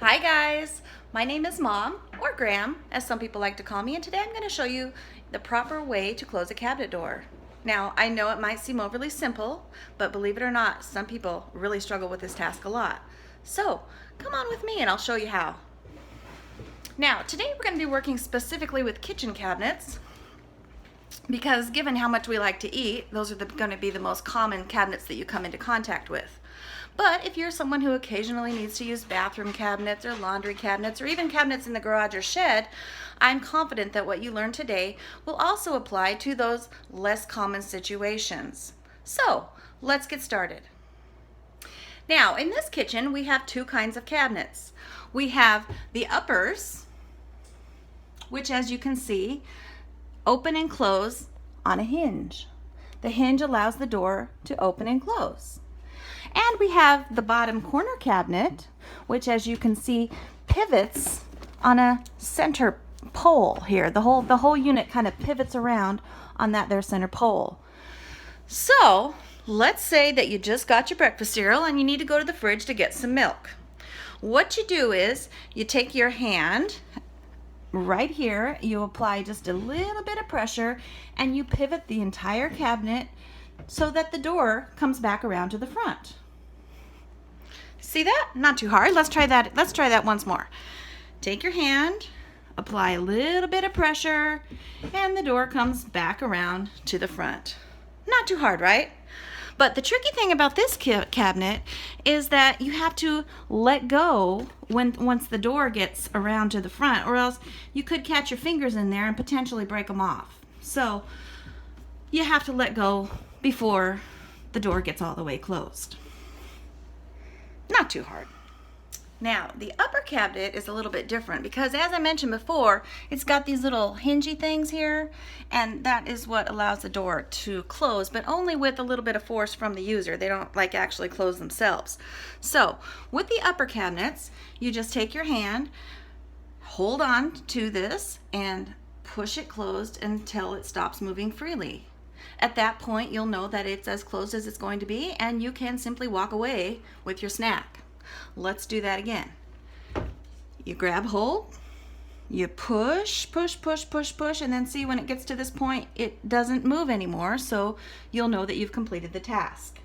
Hi guys, my name is Mom, or Graham, as some people like to call me, and today I'm going to show you the proper way to close a cabinet door. Now, I know it might seem overly simple, but believe it or not, some people really struggle with this task a lot. So, come on with me and I'll show you how. Now, today we're going to be working specifically with kitchen cabinets, because given how much we like to eat, those are going to be the most common cabinets that you come into contact with. But if you're someone who occasionally needs to use bathroom cabinets or laundry cabinets or even cabinets in the garage or shed, I'm confident that what you learned today will also apply to those less common situations. So, let's get started. Now, in this kitchen, we have two kinds of cabinets. We have the uppers, which, as you can see, open and close on a hinge. The hinge allows the door to open and close. And we have the bottom corner cabinet, which, as you can see, pivots on a center pole here. The whole unit kind of pivots around on that there center pole. So let's say that you just got your breakfast cereal and you need to go to the fridge to get some milk. What you do is you take your hand right here, you apply just a little bit of pressure, and you pivot the entire cabinet so that the door comes back around to the front. See that? Not too hard. Let's try that. Let's try that once more. Take your hand, apply a little bit of pressure, and the door comes back around to the front. Not too hard, right? But the tricky thing about this cabinet is that you have to let go once the door gets around to the front, or else you could catch your fingers in there and potentially break them off. So you have to let go before the door gets all the way closed. Not too hard. Now, the upper cabinet is a little bit different because, as I mentioned before, it's got these little hingy things here, and that is what allows the door to close, but only with a little bit of force from the user. They don't actually close themselves. So, with the upper cabinets, you just take your hand, hold on to this, and push it closed until it stops moving freely. At that point, you'll know that it's as closed as it's going to be, and you can simply walk away with your snack. Let's do that again. You grab hold, you push, push, push, push, push, and then see when it gets to this point, it doesn't move anymore, so you'll know that you've completed the task.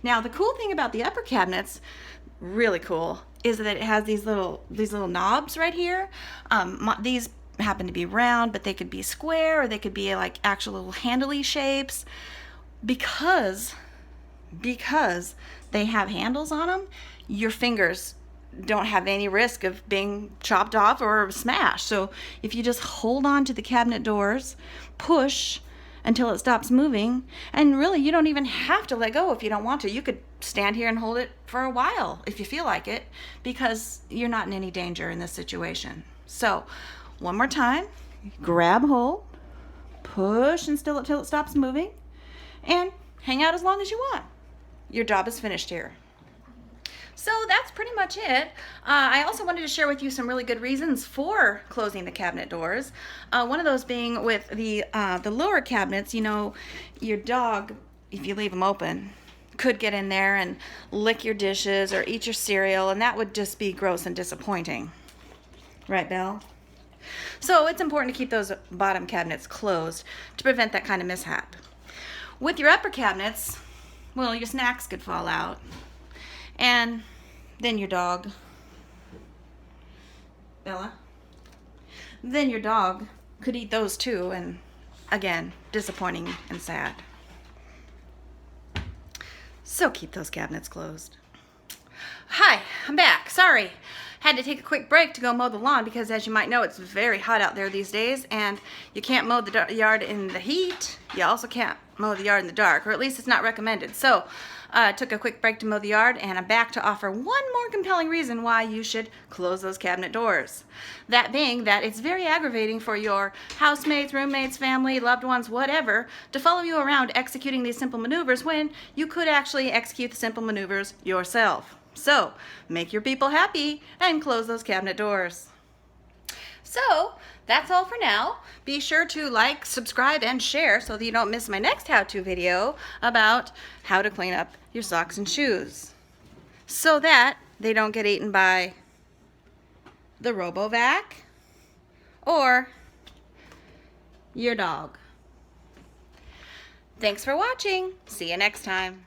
Now, the cool thing about the upper cabinets, really cool, is that it has these little knobs right here. These happen to be round, but they could be square, or they could be like actual little handly shapes. Because they have handles on them, your fingers don't have any risk of being chopped off or smashed. So if you just hold on to the cabinet doors, push until it stops moving, and really you don't even have to let go if you don't want to. You could stand here and hold it for a while if you feel like it, because you're not in any danger in this situation. So one more time, grab hold, push until it stops moving, and hang out as long as you want. Your job is finished here. So that's pretty much it. I also wanted to share with you some really good reasons for closing the cabinet doors. One of those being with the lower cabinets, you know, your dog, if you leave them open, could get in there and lick your dishes or eat your cereal, and that would just be gross and disappointing. Right, Belle? So it's important to keep those bottom cabinets closed to prevent that kind of mishap. With your upper cabinets, well, your snacks could fall out, and then your dog, Bella, then your dog could eat those too, and again, disappointing and sad. So keep those cabinets closed. Hi, I'm back. Sorry. Had to take a quick break to go mow the lawn because, as you might know, it's very hot out there these days, and you can't mow the yard in the heat. You also can't mow the yard in the dark, or at least it's not recommended. So I took a quick break to mow the yard, and I'm back to offer one more compelling reason why you should close those cabinet doors. That being that it's very aggravating for your housemates, roommates, family, loved ones, whatever, to follow you around executing these simple maneuvers when you could actually execute the simple maneuvers yourself. So, make your people happy and close those cabinet doors. So, that's all for now. Be sure to like, subscribe, and share so that you don't miss my next how-to video about how to clean up your socks and shoes so that they don't get eaten by the RoboVac, or your dog. Thanks for watching. See you next time.